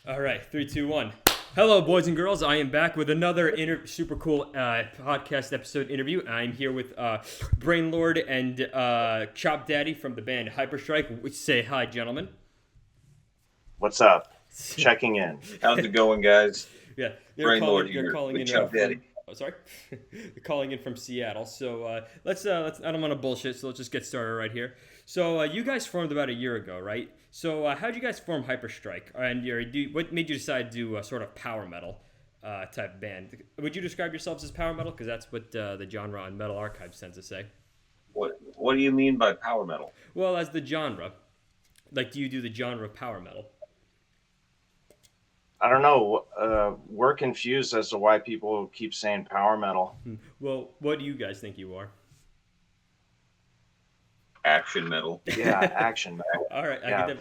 All right, three, two, one. Hello, boys and girls. I am back with another super cool podcast episode interview. I'm here with Brainlord and Chop Daddy from the band Hyperstrike. We say hi, gentlemen. What's up? Checking in. How's it going, guys? Yeah, Brain Lord They're here calling with in Chub Daddy. from. Oh, sorry, they're calling in from Seattle. So let's. I don't want to bullshit. So let's just get started right here. So you guys formed about a year ago, right? So how did you guys form Hyperstrike? And what made you decide to do a sort of power metal type band? Would you describe yourselves as power metal? Because that's what the genre on Metal Archives tends to say. What do you mean by power metal? Well, as the genre, like, do you do the genre of power metal? I don't know. We're confused as to why people keep saying power metal. Well, what do you guys think you are? Action metal. Yeah, action metal. All right, Yeah.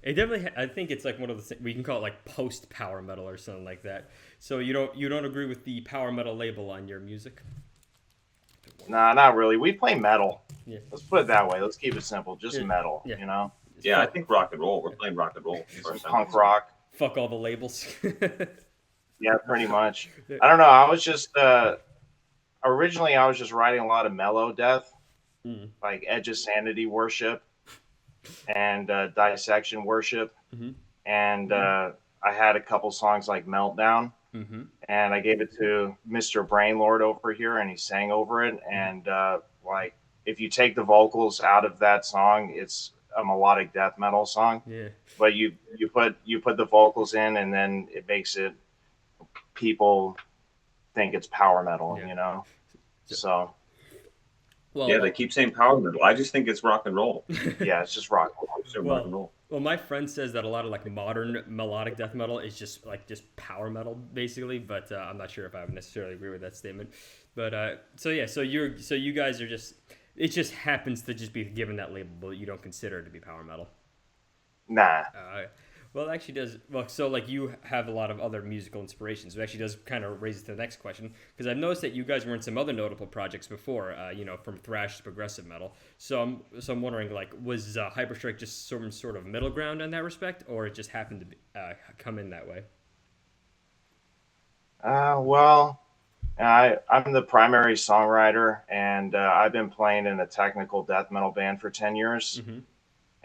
it definitely. I think it's like one of the we can call it like post power metal or something like that. So you don't agree with the power metal label on your music? Nah, not really. We play metal. Yeah. Let's put it that way. Let's keep it simple. Just Yeah. metal, Yeah. you know? Yeah, I think rock and roll. We're playing rock and roll. Some punk rock. Fuck all the labels. Yeah, pretty much. I don't know. I was just originally I was just writing a lot of mellow death, like Edge of Sanity worship and dissection worship. Mm-hmm. And I had a couple songs like Meltdown. Mm-hmm. And I gave it to Mr. Brainlord over here, and he sang over it. And like, if you take the vocals out of that song, it's a melodic death metal song. Yeah. But you put the vocals in, and then it makes it people think it's power metal, Yeah. you know. So Well, Yeah, they keep saying power metal. I just think it's rock and roll. yeah, it's just rock. It's rock Well, and roll. well, my friend says that a lot of like modern melodic death metal is just power metal basically, but I'm not sure if I would necessarily agree with that statement. But so you guys are just it just happens to just be given that label, but you don't consider it to be power metal. Nah. Well, it actually does. Well, so like you have a lot of other musical inspirations. It actually does kind of raise it to the next question because I've noticed that you guys were in some other notable projects before. From thrash to progressive metal. So I'm wondering, like, was Hyperstrike just some sort of middle ground in that respect, or it just happened to come in that way? Well, I'm the primary songwriter, and I've been playing in a technical death metal band for 10 years. Mm-hmm.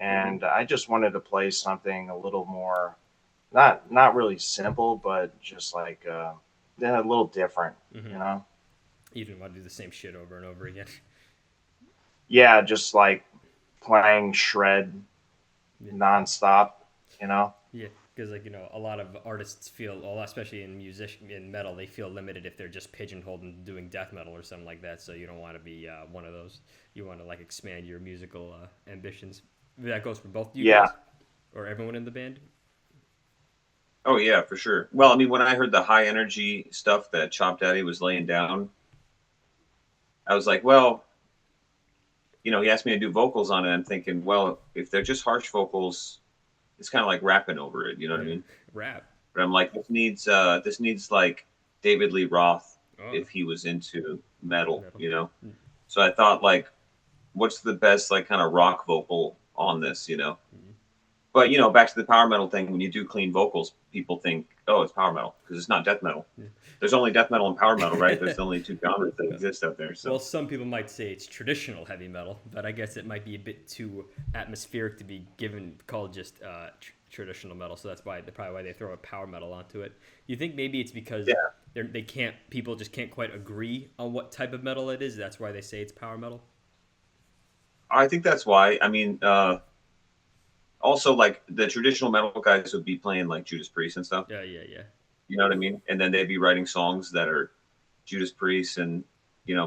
And I just wanted to play something a little more, not really simple, but just like a little different, Mm-hmm. you know? You didn't want to do the same shit over and over again. Yeah, just like playing shred nonstop, you know? Yeah, because a lot of artists feel, well, especially in metal, they feel limited if they're just pigeonholed and doing death metal or something like that. So you don't want to be one of those. You want to like expand your musical ambitions. That goes for both you Yeah. guys or everyone in the band. Oh yeah, for sure. Well, I mean, when I heard the high energy stuff that Chop Daddy was laying down, I was like, well, he asked me to do vocals on it. I'm thinking, well, if they're just harsh vocals, it's kind of like rapping over it. You know what I mean? Rap. But I'm like, this needs like David Lee Roth Oh, if he was into metal, Metal. Mm. So I thought, like, what's the best like kind of rock vocal on this, Mhm. But back to the power metal thing. When you do clean vocals, people think, oh, it's power metal because it's not death metal. Yeah. There's only death metal and power metal, right? There's only two genres that exist out there. So Well, some people might say it's traditional heavy metal, but I guess it might be a bit too atmospheric to be called just traditional metal. So that's probably why they throw a power metal onto it. You think maybe it's because people just can't quite agree on what type of metal it is. That's why they say it's power metal. I think that's why. I mean, also like the traditional metal guys would be playing like Judas Priest and stuff. Yeah. You know what I mean? And then they'd be writing songs that are Judas Priest and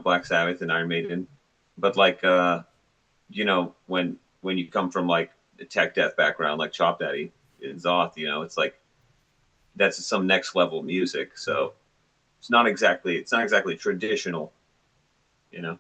Black Sabbath and Iron Maiden. But like when you come from like a tech death background like Chop Daddy and Zoth, it's like that's some next level music. So it's not exactly traditional, Yeah.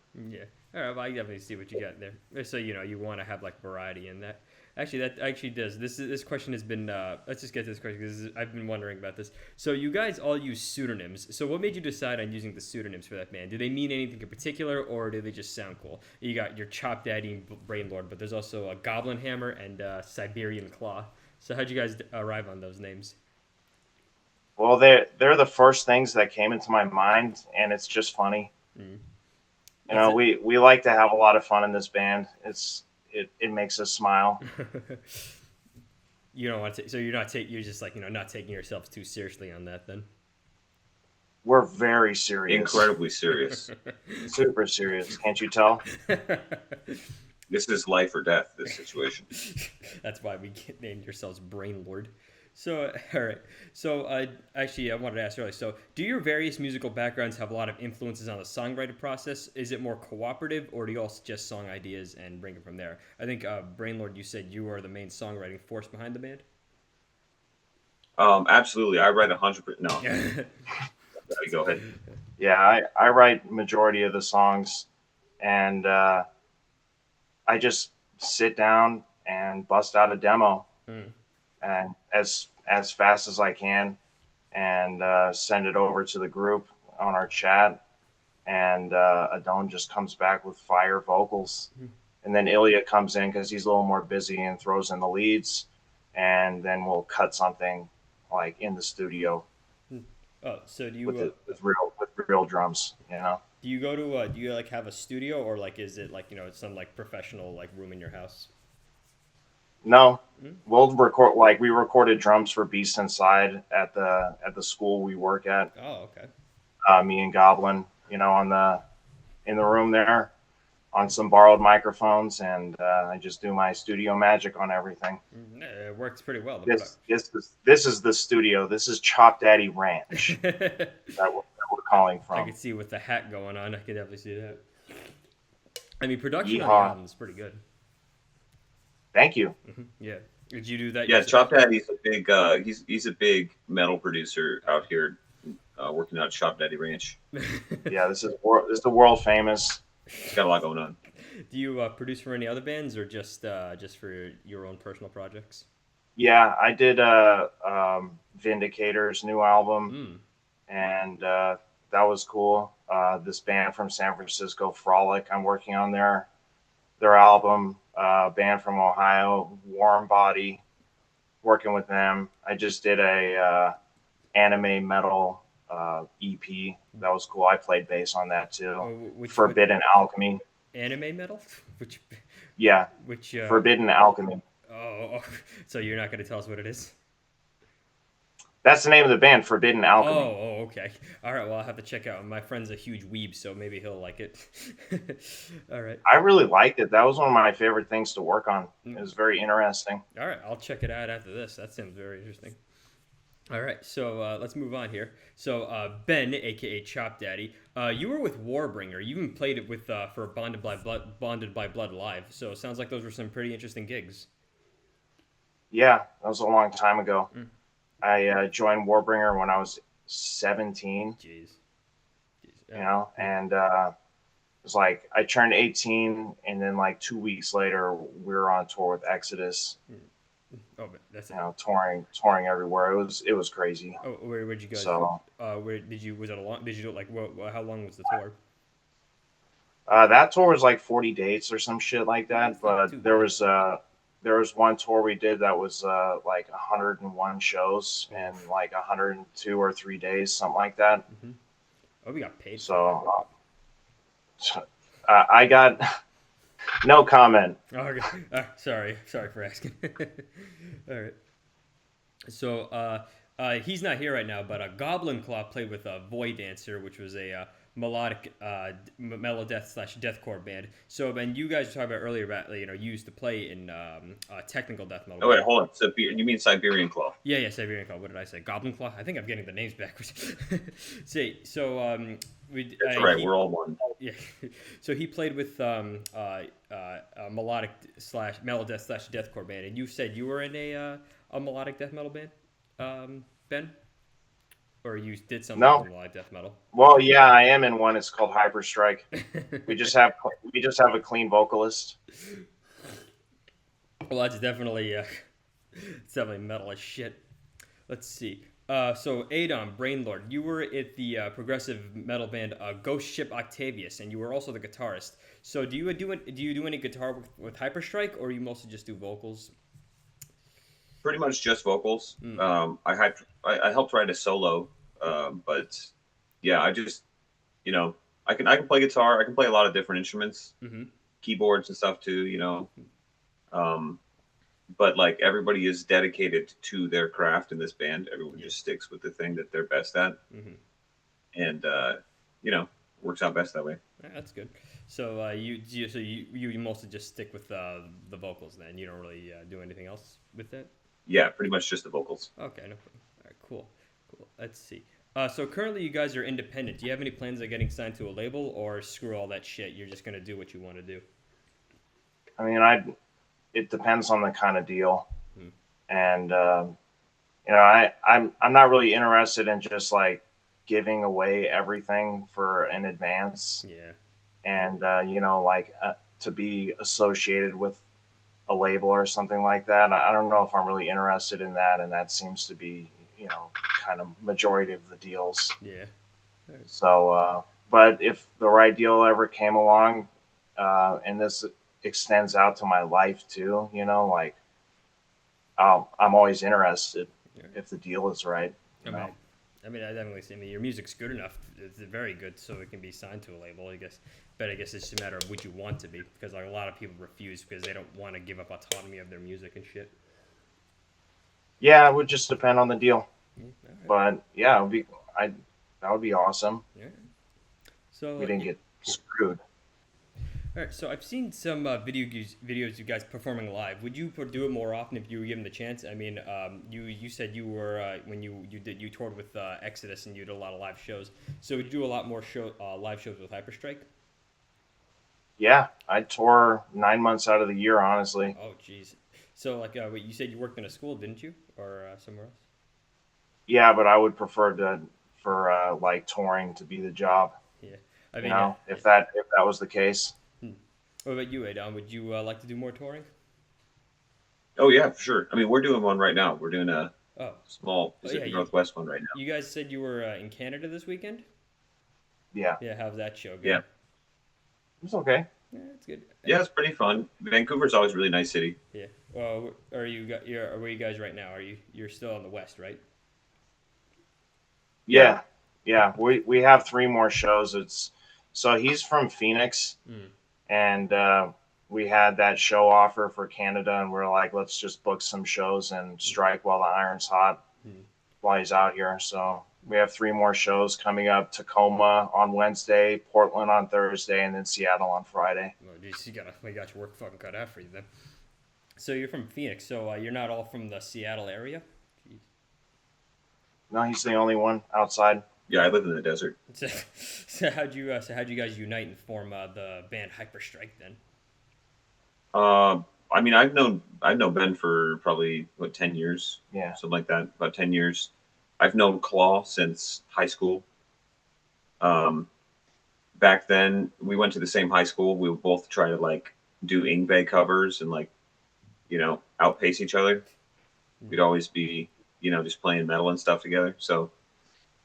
All right. Well, I definitely see what you got there. So you want to have like variety in that. Actually, that actually does. This question has been. Let's just get to this question because I've been wondering about this. So you guys all use pseudonyms. So what made you decide on using the pseudonyms for that band? Do they mean anything in particular, or do they just sound cool? You got your Chop Daddy and Brainlord, but there's also a Goblin Hammer and Siberian Claw. So how'd you guys arrive on those names? Well, they're the first things that came into my mind, and it's just funny. Mm. You That's know, it. we like to have a lot of fun in this band. It makes us smile. You don't want to. So you're not you're just like not taking yourselves too seriously on that then. We're very serious, Incredibly serious. super serious. Can't you tell? This is life or death. This situation. That's why we named yourselves Brain Lord. So, all right. So, actually, I wanted to ask earlier. So, do your various musical backgrounds have a lot of influences on the songwriting process? Is it more cooperative, or do you all suggest song ideas and bring it from there? I think, Brain Lord, you said you are the main songwriting force behind the band. Absolutely. I write 100%. No, go ahead. Yeah, I write majority of the songs, and I just sit down and bust out a demo, Mm. and as fast as I can, and send it over to the group on our chat, and Adon just comes back with fire vocals, and then Ilya comes in because he's a little more busy and throws in the leads, and then we'll cut something like in the studio Oh, so with real drums, you know. do you go to do you like have a studio, or like is it like some like professional like room in your house? No, Mm? we'll record like we recorded drums for Beast Inside at the school we work at. Oh, okay. Me and Goblin, you know, on the in the room there on some borrowed microphones, and I just do my studio magic on everything. Yeah, it works pretty well. The This is the studio. This is Chop Daddy Ranch product. that we're calling I from. could see with the hat going on. I could definitely see that. I mean, production on the Yeehaw! album is pretty good. Thank you. Yeah. Did you do that Yeah, yourself? Chop Daddy's a big. He's a big metal producer out here, working out at Chop Daddy Ranch. Yeah, this is the world famous. He's got a lot going on. Do you produce for any other bands, or just for your own personal projects? Yeah, I did Vindicator's new album, Mm. and that was cool. This band from San Francisco, Frolic, I'm working on their album. Band from Ohio, Warm Body, working with them. I just did a anime metal EP. That was cool. I played bass on that too. Oh, what Forbidden Alchemy. anime metal? Which Yeah, which Forbidden Alchemy. oh, so you're not going to tell us what it is? That's the name of the band, Forbidden Alchemy. Oh, okay. All right. Well, I'll have to check out. My friend's a huge weeb, so maybe he'll like it. All right. I really liked it. That was one of my favorite things to work on. It was very interesting. All right. I'll check it out after this. That sounds very interesting. All right. So let's move on here. So Ben, aka Chop Daddy, you were with Warbringer. You even played it with for Bonded by Blood Live. So it sounds like those were some pretty interesting gigs. Yeah, that was a long time ago. Mm. I joined Warbringer when I was 17. Jeez. You know, and it was like I turned 18, and then like 2 weeks later, we were on tour with Exodus. Oh, that's you know, touring everywhere. It was crazy. Oh, where'd you guys? So, where did you? Was it a long? Did you do like how long was the tour? that tour was like 40 dates or some shit like that. But there was one tour we did that was like 101 shows in like 102 or 3 days, something like that. Mm-hmm. Oh, we got paid. So I got no comment. Oh, okay. Sorry for asking. All right. So he's not here right now, but Goblin Claw played with Void Dancer, which was a melodic mellow death / deathcore band. So, and you guys were talking about earlier about you used to play in technical death metal. Oh wait, hold on. You mean Siberian Claw? Yeah, Siberian Claw. What did I say? Goblin Claw. I think I'm getting the names backwards. So That's right. We're all one. Yeah. So he played with melodic / mellow death / deathcore band, and you said you were in a melodic death metal band, Ben, or you did something with melodic death metal. Well, yeah, I am in one. It's called Hyperstrike. we just have a clean vocalist. Well, that's definitely it's definitely metal as shit. Let's see. So Adon Brainlord, you were at the progressive metal band Ghost Ship Octavius, and you were also the guitarist. So do you do any guitar with Hyperstrike, or you mostly just do vocals? Pretty much just vocals. Mm. I helped write a solo, but yeah, I just I can play guitar. I can play a lot of different instruments, Mm-hmm. keyboards and stuff too. Um, but like everybody is dedicated to their craft in this band. Everyone Yeah. just sticks with the thing that they're best at, Mm-hmm. and works out best that way. That's good. So you mostly just stick with the vocals then. You don't really do anything else with that. Yeah, pretty much just the vocals. Okay, no problem. All right, cool, cool. Let's see. So currently you guys are independent. Do you have any plans of getting signed to a label, or screw all that shit? You're just gonna do what you want to do. I mean, it depends on the kind of deal, Hmm. and I'm not really interested in just like giving away everything for an advance, Yeah. and to be associated with a label or something like that. I don't know if I'm really interested in that, and that seems to be kind of majority of the deals. Yeah. So, but if the right deal ever came along, and this extends out to my life too, like I'm always interested Yeah. if the deal is right. I You mean, know. I mean, I definitely see. I mean, your music's good enough. It's very good, so it can be signed to a label, I guess. But I guess it's just a matter of would you want to be, because like a lot of people refuse because they don't want to give up autonomy of their music and shit. Yeah, it would just depend on the deal, Yeah, all right. but yeah, I that would be awesome. Yeah. So We didn't get screwed. all right. So I've seen some videos you guys performing live. Would you do it more often if you were given the chance? I mean, you said you were when you toured with Exodus and you did a lot of live shows. So would you do a lot more live shows with Hyperstrike? Yeah, I tour 9 months out of the year, honestly. Oh, jeez. So like, wait, you said you worked in a school, didn't you, or somewhere else? Yeah, but I would prefer for like touring to be the job. Yeah. I mean, yeah. If that was the case. Hmm. What about you, Adon? Would you like to do more touring? Oh yeah, for sure. I mean, we're doing one right now. We're doing a Oh, small oh yeah. Pacific Northwest one right now. You guys said you were in Canada this weekend. Yeah, Yeah, how's that show going? Yeah. it's okay. Yeah, that's good. Yeah, it's pretty fun. Vancouver's always a really nice city. Yeah. Well, where are you guys right now? You're still in the West, right? Yeah, yeah. We have three more shows. So he's from Phoenix, Mm. and we had that show offer for Canada, and we're like, let's just book some shows and strike while the iron's hot Mm. while he's out here. So we have three more shows coming up: Tacoma on Wednesday, Portland on Thursday, and then Seattle on Friday. Well, geez, you got your work fucking cut out for you then. So you're from Phoenix, so you're not all from the Seattle area. Jeez. No, he's the only one outside. Yeah, I live in the desert. How'd you guys unite and form the band Hyperstrike then? I mean, I've known Ben for probably 10 years, Yeah. something like that, about 10 years. I've known Claw since high school. Um, Back then, we went to the same high school. We would both try to like do Ingve covers and like outpace each other. We'd always be just playing metal and stuff together. So.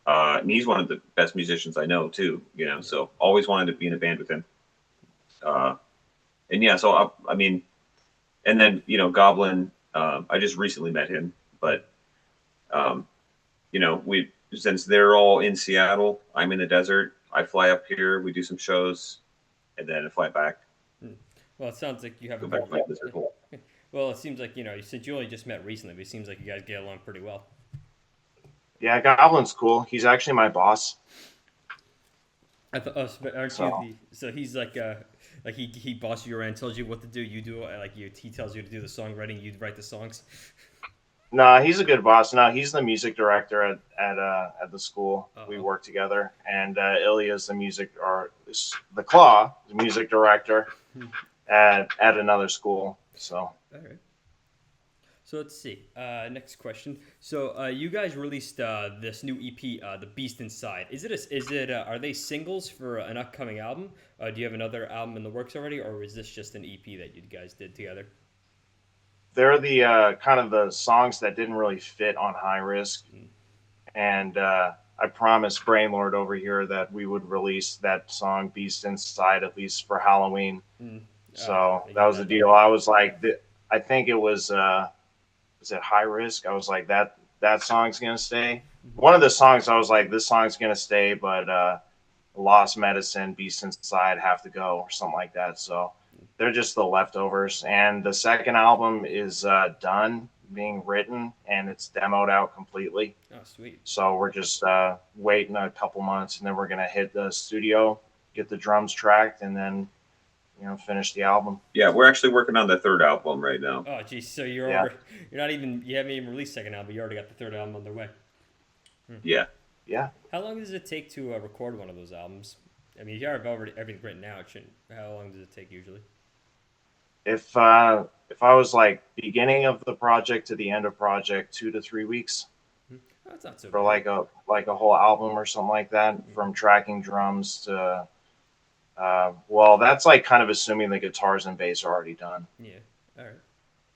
And he's one of the best musicians I know too, so always wanted to be in a band with him. And yeah, so I mean, and then, Goblin, I just recently met him, but, since they're all in Seattle, I'm in the desert, I fly up here, we do some shows, and then I fly back. Well, it sounds like you have Go a back good. to my desert hole. Well, it seems like since you only just met recently, but it seems like you guys get along pretty well. Yeah, Goblin's cool. He's actually my boss. I thought, aren't So- you the? So he's like he bosses you around, tells you what to do. You do he tells you to do the songwriting. You write the songs. No, he's a good boss. No, he's the music director at the school. We Uh-oh. work together, and Ilya's the Claw, the music director at another school. So All right. So let's see. Next question. So you guys released this new EP, "The Beast Inside." Are they singles for an upcoming album? Do you have another album in the works already, or is this just an EP that you guys did together? they're the kind of the songs that didn't really fit on High Risk, and I promised Brainlord over here that we would release that song "Beast Inside" at least for Halloween. Mm. So that was the deal. I was like, I think it was was it High Risk? I was like, that song's gonna stay. One of the songs I was like, this song's gonna stay, but Lost Medicine, Beast Inside have to go or something like that. So they're just the leftovers. And the second album is done being written and it's demoed out completely. Oh, sweet. So we're just waiting a couple months and then we're gonna hit the studio, get the drums tracked, and then finish the album. Yeah, we're actually working on the third album right now. Oh, geez. So you're you're not even, you haven't even released second album. You already got the third album on the way. Yeah. Yeah. How long does it take to record one of those albums? I mean, you have already everything written out. How long does it take usually? If I was like beginning of the project to the end of project, 2 to 3 weeks. Oh, that's not so for bad. like a whole album or something like that, from tracking drums to well, that's like kind of assuming the guitars and bass are already done. Yeah. All right.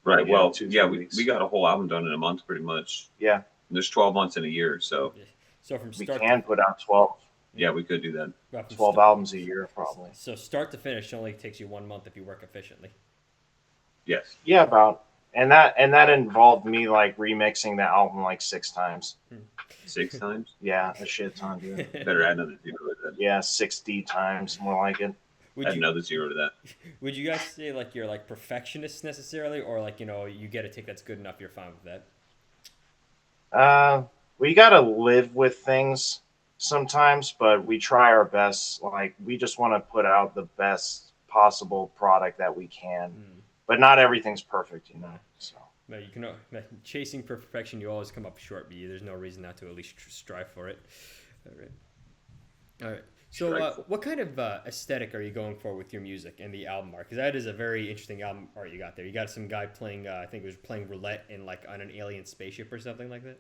Right. Yeah, Well, 2 3 yeah, weeks. we got a whole album done in a month pretty much. Yeah, There's 12 months in a year, so Yeah. So from we start can put out 12 yeah, we could do that. well, from 12 albums a year probably. So start to finish only takes you 1 month if you work efficiently. Yes. Yeah, about. And that involved me like remixing the album like 6 times. 6 times? Yeah, a shit ton, dude. Better add another zero to that. Yeah, 60 times, more like it. Would Add you another zero to that. would you guys say like you're like perfectionists necessarily, or like you get a take that's good enough, you're fine with that? We gotta live with things sometimes, but we try our best. Like we just want to put out the best possible product that we can, but not everything's perfect. So No, you can chasing perfection. You always come up short, but there's no reason not to at least strive for it. All right. All right. So, what kind of aesthetic are you going for with your music and the album art? Because that is a very interesting album art you got there. You got some guy playing, I think it was playing roulette in like on an alien spaceship or something like that.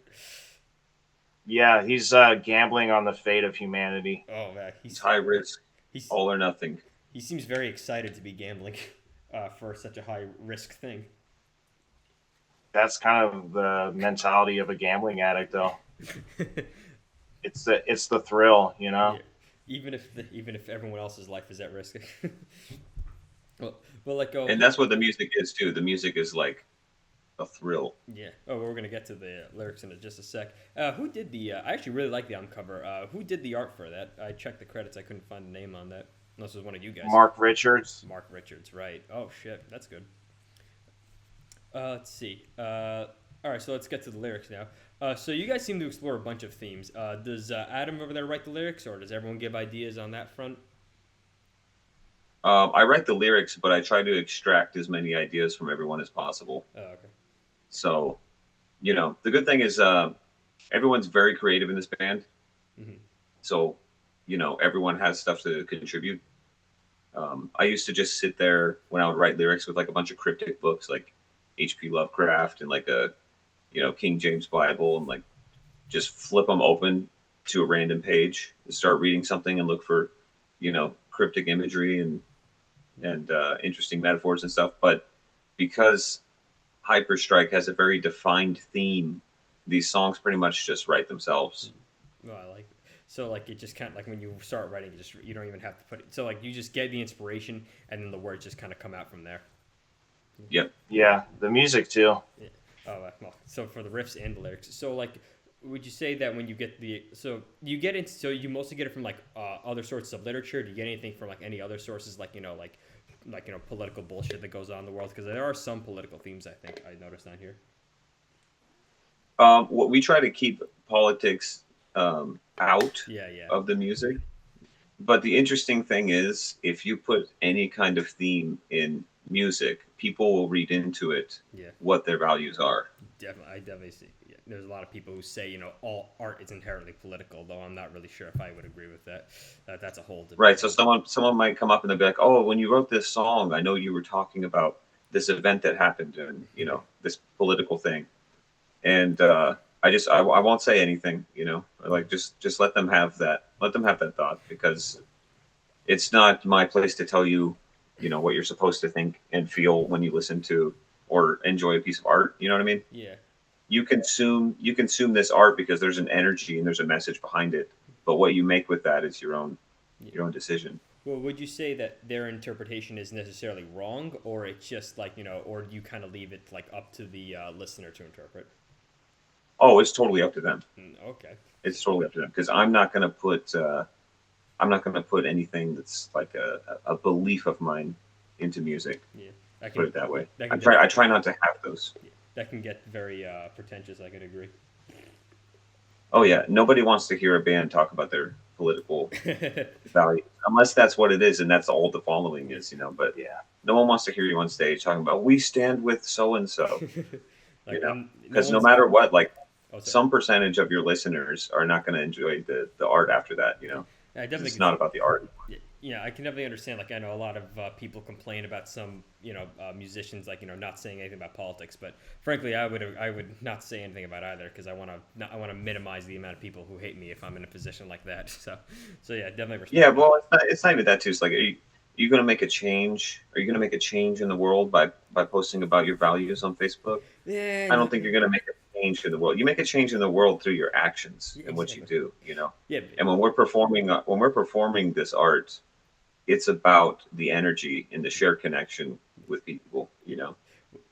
yeah, he's gambling on the fate of humanity. Oh man, It's high risk, he's all or nothing. he seems very excited to be gambling for such a high risk thing. That's kind of the mentality of a gambling addict, though. It's the thrill. Yeah. Even if everyone else's life is at risk. well, like And that's what the music is too. The music is like a thrill. yeah. Oh, we're gonna get to the lyrics in just a sec. Who did the? I actually really like the album cover. Who did the art for that? I checked the credits. I couldn't find a name on that. Unless it was one of you guys. Mark Richards. Mark Richards, right? Oh shit, that's good. Let's see. All right, so let's get to the lyrics now. So you guys seem to explore a bunch of themes. Does Adam over there write the lyrics, or does everyone give ideas on that front? I write the lyrics, but I try to extract as many ideas from everyone as possible. Oh, okay. So, the good thing is everyone's very creative in this band. Mm-hmm. So, everyone has stuff to contribute. I used to just sit there when I would write lyrics with like a bunch of cryptic books like H.P. Lovecraft and like a King James Bible, and like just flip them open to a random page and start reading something and look for cryptic imagery and interesting metaphors and stuff. But because Hyperstrike has a very defined theme, these songs pretty much just write themselves. Well, I like it. So like it just kind of like when you start writing, you don't even have to put it. So like you just get the inspiration, and then the words just kind of come out from there. Yep. Yeah, the music too. Yeah. Oh, well, so for the riffs and the lyrics. So like, would you say that when you get so you mostly get it from like other sources of literature? Do you get anything from like any other sources, like political bullshit that goes on in the world? Because there are some political themes I think I noticed on here. What we try to keep politics out Yeah. of the music. But the interesting thing is, if you put any kind of theme in music, people will read into it what their values are. I definitely see. Yeah. There's a lot of people who say, all art is inherently political, though I'm not really sure if I would agree with that. That's a whole debate. Right. So someone might come up and they'll be like, "Oh, when you wrote this song, I know you were talking about this event that happened and this political thing." And I won't say anything. Like just let them have that. Let them have that thought, because it's not my place to tell you what you're supposed to think and feel when you listen to or enjoy a piece of art. You know what I mean? Yeah. You consume this art because there's an energy and there's a message behind it. But what you make with that is your own decision. Well, would you say that their interpretation is necessarily wrong, or it's just like or do you kind of leave it like up to the listener to interpret? Oh, it's totally up to them. Okay. It's totally up to them because I'm not going to put anything that's like a belief of mine into music. Yeah, put it that way. I try not to have those. Yeah, that can get very pretentious. I could agree. Oh yeah, nobody wants to hear a band talk about their political value unless that's what it is, and that's all the following is, But yeah, no one wants to hear you on stage talking about we stand with so and so, because no matter what, like some percentage of your listeners are not going to enjoy the art after that, It's not about the art. Yeah, I can definitely understand. Like, I know a lot of people complain about some, musicians, like, not saying anything about politics. But frankly, I would not say anything about either because I want to minimize the amount of people who hate me if I'm in a position like that. So yeah, definitely. Respect yeah, well, it's not even that too. It's like, are you going to make a change? Are you going to make a change in the world by posting about your values on Facebook? Yeah, I don't think you're going to make a change in the world. You make a change in the world through your actions and what you do. Yeah. And when we're performing this art, it's about the energy and the shared connection with people.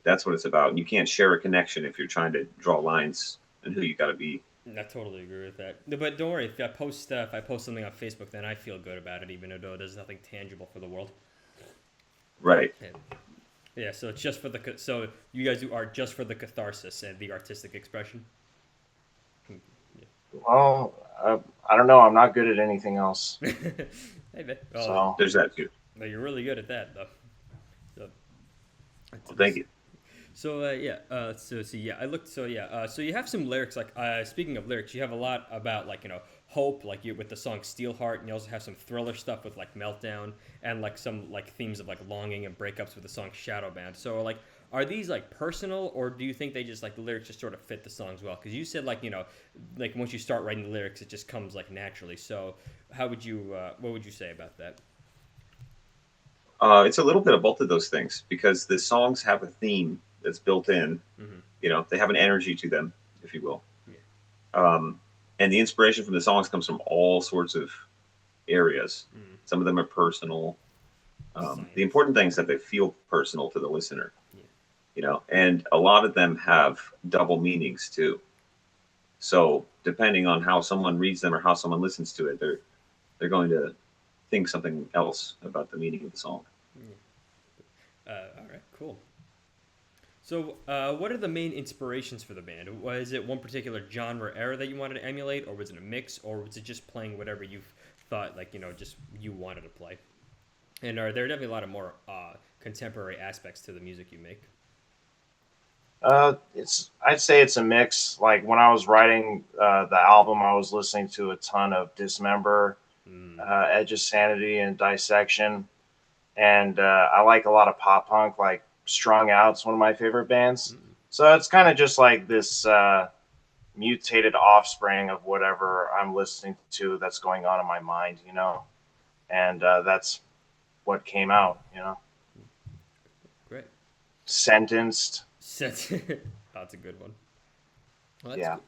That's what it's about. And you can't share a connection if you're trying to draw lines and who you got to be. I totally agree with that. But don't worry, if I post something on Facebook, then I feel good about it, even though there's nothing tangible for the world. Right. Yeah. So it's just so you guys do art just for the catharsis and the artistic expression. Yeah. Well, I don't know. I'm not good at anything else. Hey, man. Oh, so there's that too. But you're really good at that, though. Well, thank you. So I looked. So you have some lyrics. Like speaking of lyrics, you have a lot about like hope, like you with the song "Steelheart," and you also have some thriller stuff with like "Meltdown" and like some like themes of like longing and breakups with the song "Shadowbound." So like, are these like personal, or do you think they just like the lyrics just sort of fit the songs well? Because you said like like once you start writing the lyrics, it just comes like naturally. So how would you what would you say about that? It's a little bit of both of those things because the songs have a theme that's built in. Mm-hmm. They have an energy to them, if you will. Yeah. And the inspiration from the songs comes from all sorts of areas. Mm-hmm. Some of them are personal. The important thing is that they feel personal to the listener. Yeah. And a lot of them have double meanings too. So depending on how someone reads them or how someone listens to it, they're going to think something else about the meaning of the song. Yeah. All right, cool. So, what are the main inspirations for the band? Was it one particular genre era that you wanted to emulate, or was it a mix, or was it just playing whatever you thought, like just you wanted to play? And are there definitely a lot of more contemporary aspects to the music you make? I'd say it's a mix. Like when I was writing the album, I was listening to a ton of Dismember, Edge of Sanity, and Dissection, and I like a lot of pop punk. Like Strung Out's one of my favorite bands. So it's kind of just like this mutated offspring of whatever I'm listening to that's going on in my mind, and that's what came out, Great. Sentenced. That's a good one. Well, that's good.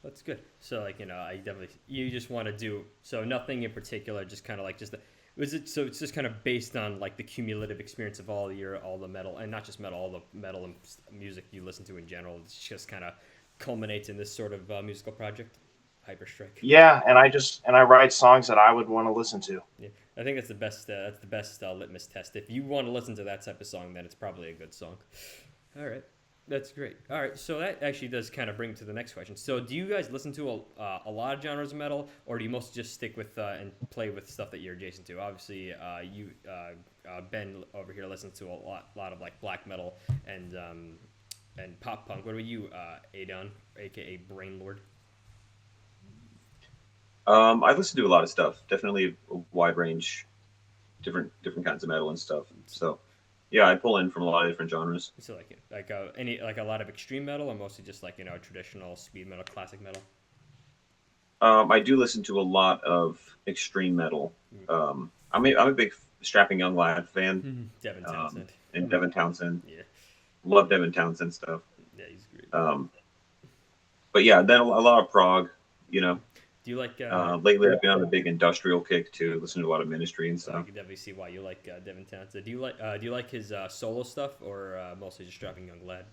That's good. So like I definitely you just want to do so nothing in particular, just kind of like just it's just kind of based on like the cumulative experience of all the metal, and not just metal, all the metal and music you listen to in general. It's just kind of culminates in this sort of musical project, Hyperstrike. Yeah, and I write songs that I would want to listen to. Yeah, I think that's the best. That's the best litmus test. If you want to listen to that type of song, then it's probably a good song. All right. That's great. All right, so that actually does kind of bring to the next question. So, do you guys listen to a lot of genres of metal, or do you mostly just stick with and play with stuff that you're adjacent to? Obviously, Ben over here listens to a lot of like black metal and pop punk. What about you, Adon, aka Brain Lord? I listen to a lot of stuff. Definitely a wide range, different kinds of metal and stuff. So. Yeah, I pull in from a lot of different genres. So like a lot of extreme metal, or mostly just like traditional speed metal, classic metal. I do listen to a lot of extreme metal. I'm a big Strapping Young Lad fan. Devin Townsend. And Devin Townsend. Yeah. Love Devin Townsend stuff. Yeah, he's great. But yeah, then a lot of prog. Do you like? Lately, I've been on a big industrial kick too. Listen to a lot of Ministry and I stuff. can definitely see why you like Devin Townsend. Do you like his solo stuff or mostly just dropping Young Lad?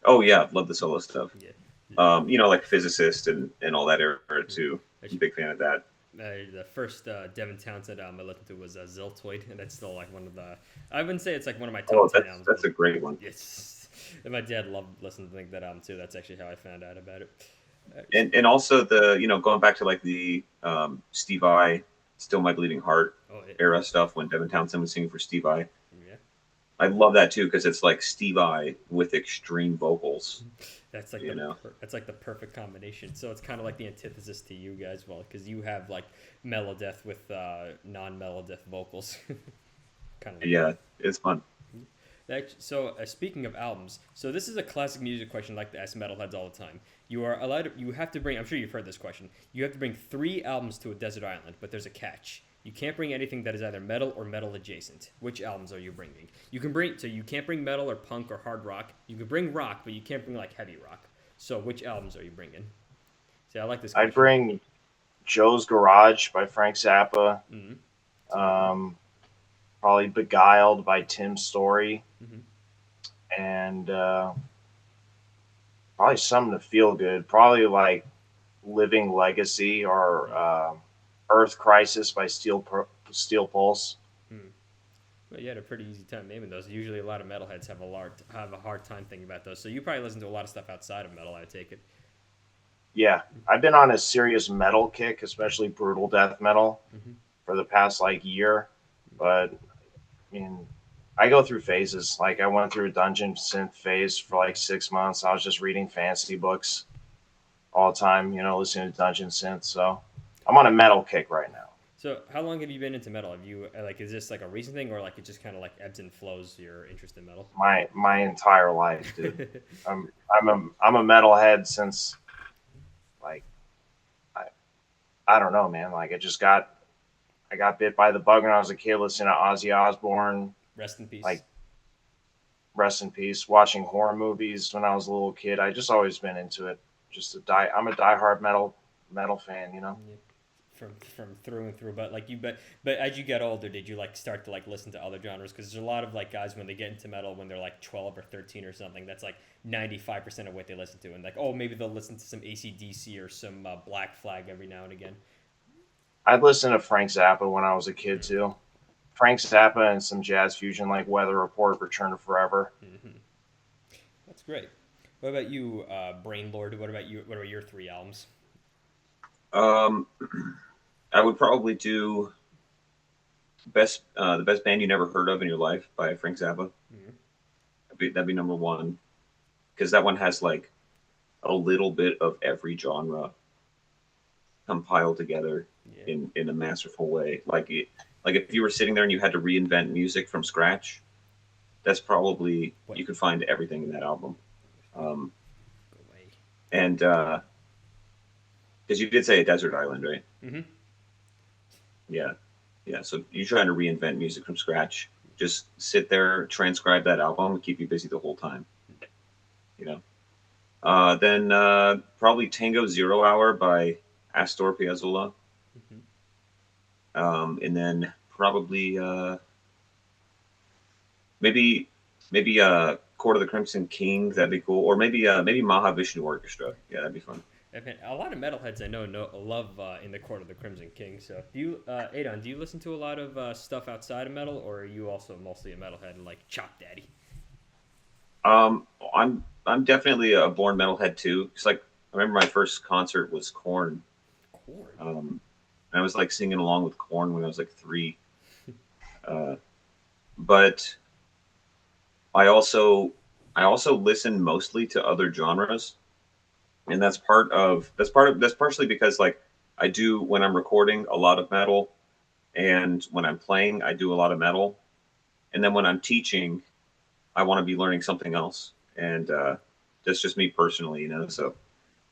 Oh yeah, love the solo stuff. Yeah. Like Physicist and all that era too. I'm a Actually, big fan of that. the first Devin Townsend album I listened to was Ziltoid, and that's still like one of the. I wouldn't say it's like one of my Oh, top 10 albums, that's but a great one. it's. And my dad loved listening to that album too. That's actually how I found out about it. And also the going back to like the Steve I, Still My Bleeding Heart Oh era stuff when Devin Townsend was singing for Steve I. yeah, I love that too because it's like Steve I with extreme vocals. that's like that's like the perfect combination. So it's kind of like the antithesis to you guys, well, because you have like mellow death with non-mellow death vocals. Kind of. Yeah, it's fun. So speaking of albums, so this is a classic music question like to ask metalheads all the time. You are allowed to, you have to bring, I'm sure you've heard this question, you have to bring 3 albums to a desert island, but there's a catch. You can't bring anything that is either metal or metal adjacent. Which albums are you bringing? You can't bring metal or punk or hard rock. You can bring rock, but you can't bring like heavy rock. So which albums are you bringing? See, I like this question. I'd bring Joe's Garage by Frank Zappa. Mm-hmm. Probably Beguiled by Tim Story. Mm-hmm. And probably something to feel good. Probably like Living Legacy or Earth Crisis by Steel Pulse. Well, you had a pretty easy time naming those. Usually, a lot of metalheads have a hard time thinking about those. So you probably listen to a lot of stuff outside of metal. I take it. Yeah, I've been on a serious metal kick, especially brutal death metal, for the past like year. But I mean, I go through phases. Like I went through a dungeon synth phase for like 6 months. I was just reading fantasy books all the time, listening to dungeon synth. So I'm on a metal kick right now. So how long have you been into metal? Have you like is this like a recent thing or like it just kind of like ebbs and flows your interest in metal? My entire life, dude. I'm a metalhead since like I don't know, man. Like I got bit by the bug when I was a kid listening to Ozzy Osbourne. Rest in peace. Like rest in peace. Watching horror movies when I was a little kid. I just always been into it. I'm a diehard metal fan, Yeah. From through and through, but like but as you get older, did you like start to like listen to other genres? Because there's a lot of like guys when they get into metal when they're like 12 or 13 or something, that's like 95% of what they listen to, and like maybe they'll listen to some AC/DC or some Black Flag every now and again. I'd listen to Frank Zappa when I was a kid too. Frank Zappa and some jazz fusion like Weather Report, Return to Forever. Mm-hmm. That's great. What about you, Brain Lord? What about you? What are your 3 albums? I would probably do the best band you never heard of in your life by Frank Zappa. Mm-hmm. That'd be number 1 because that one has like a little bit of every genre compiled together in a masterful way. Like if you were sitting there and you had to reinvent music from scratch, that's probably you could find everything in that album. And because you did say a desert island, right? Mm-hmm. Yeah. So you're trying to reinvent music from scratch. Just sit there, transcribe that album, and keep you busy the whole time. Then probably Tango 0 Hour by Astor Piazzolla. Mm-hmm. And then probably maybe Court of the Crimson King. That'd be cool. Or maybe Mahavishnu Orchestra. Yeah, that'd be fun. A lot of metalheads I know love in the Court of the Crimson King. So, do you, Adon, do you listen to a lot of stuff outside of metal, or are you also mostly a metalhead and like Chop Daddy? I'm definitely a born metalhead too. It's like I remember my first concert was Korn. I was like singing along with Korn when I was like 3. But I also listen mostly to other genres. And that's partially because like I do when I'm recording a lot of metal, and when I'm playing I do a lot of metal, and then when I'm teaching I want to be learning something else, and that's just me personally, So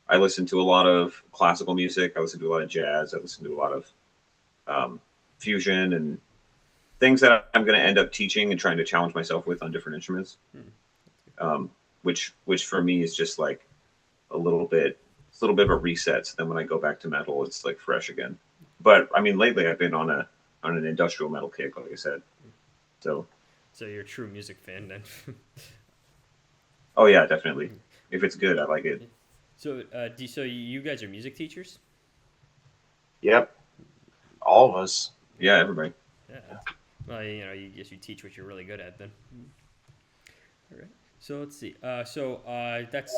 I listen to a lot of classical music, I listen to a lot of jazz, I listen to a lot of fusion and things that I'm going to end up teaching and trying to challenge myself with on different instruments, which for me is just like a little bit it's a little bit of a reset. So then when I go back to metal, it's like fresh again. But I mean, lately I've been on an industrial metal kick, like I said. So you're a true music fan then. oh yeah, definitely. If it's good, I like it. So so you guys are music teachers? Yep, all of us. Yeah, everybody. Yeah. Well, you guess you teach what you're really good at then. All right. So let's see. That's.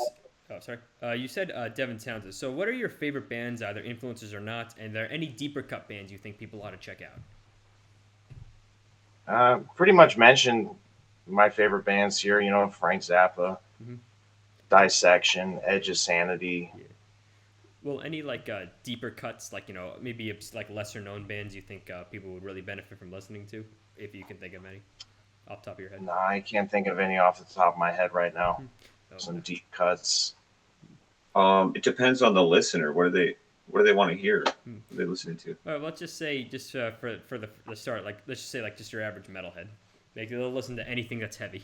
Oh, sorry. You said Devin Townsend. So what are your favorite bands, either influences or not? And are there any deeper cut bands you think people ought to check out? Pretty much mentioned my favorite bands here. Frank Zappa, Dissection, Edge of Sanity. Yeah. Well, any like deeper cuts, like maybe it's like lesser known bands you think people would really benefit from listening to, if you can think of any off the top of your head. No, I can't think of any off the top of my head right now. Okay. Some deep cuts. It depends on the listener. What do they want to hear? What are they listening to? All right, let's just say for the start, like let's just say like just your average metalhead. Like they'll listen to anything that's heavy.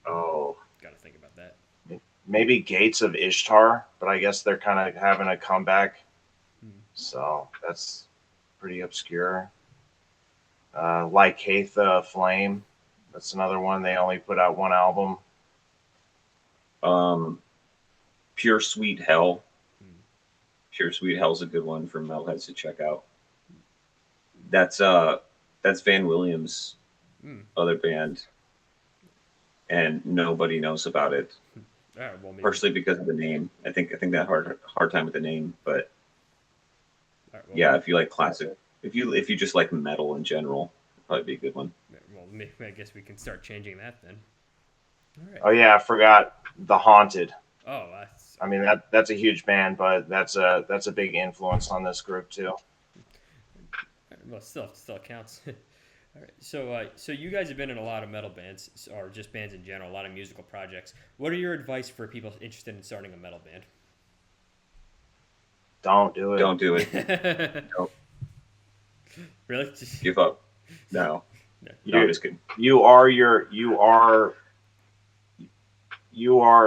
Oh, gotta think about that. Maybe Gates of Ishtar, but I guess they're kind of having a comeback. So that's pretty obscure. Like Hatha Flame. That's another one. They only put out one album. Pure Sweet Hell. Pure Sweet Hell's a good one for metalheads to check out. That's Van Williams' other band, and nobody knows about it. Well, partially because of the name. I think that hard time with the name, but well, yeah, if you like classic, if you just like metal in general, it'd probably be a good one. Well, I guess we can start changing that then. All right. Oh yeah, I forgot The Haunted. Oh, I mean that's a huge band, but that's a big influence on this group too. Well, still counts. All right. So you guys have been in a lot of metal bands, or just bands in general, a lot of musical projects. What are your advice for people interested in starting a metal band? Don't do it. Don't do it. Nope. Really? Give up. No. No, just kidding. You are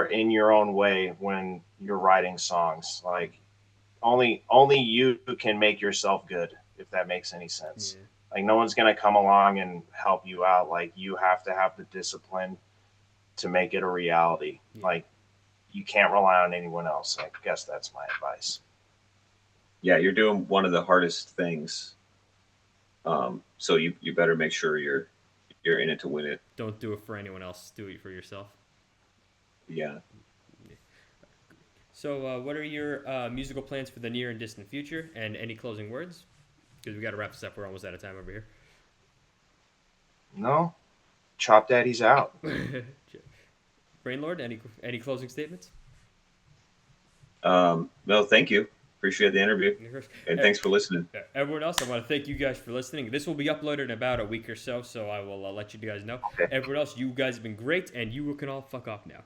in your own way when you're writing songs. Like only you can make yourself good, if that makes any sense. Yeah. Like no one's gonna come along and help you out. Like you have to have the discipline to make it a reality. Yeah. Like you can't rely on anyone else. I guess that's my advice. Yeah, you're doing one of the hardest things. So you better make sure you're in it to win it. Don't do it for anyone else. Do it for yourself. Yeah. So what are your musical plans for the near and distant future, and any closing words? Because we got to wrap this up. We're almost out of time over here. No, Chop Daddy's out. Brainlord, any closing statements? No, thank you. Appreciate the interview, and thanks for listening. Everyone else, I want to thank you guys for listening. This will be uploaded in about a week or so, I will let you guys know. Okay. Everyone else, you guys have been great, and you can all fuck off now.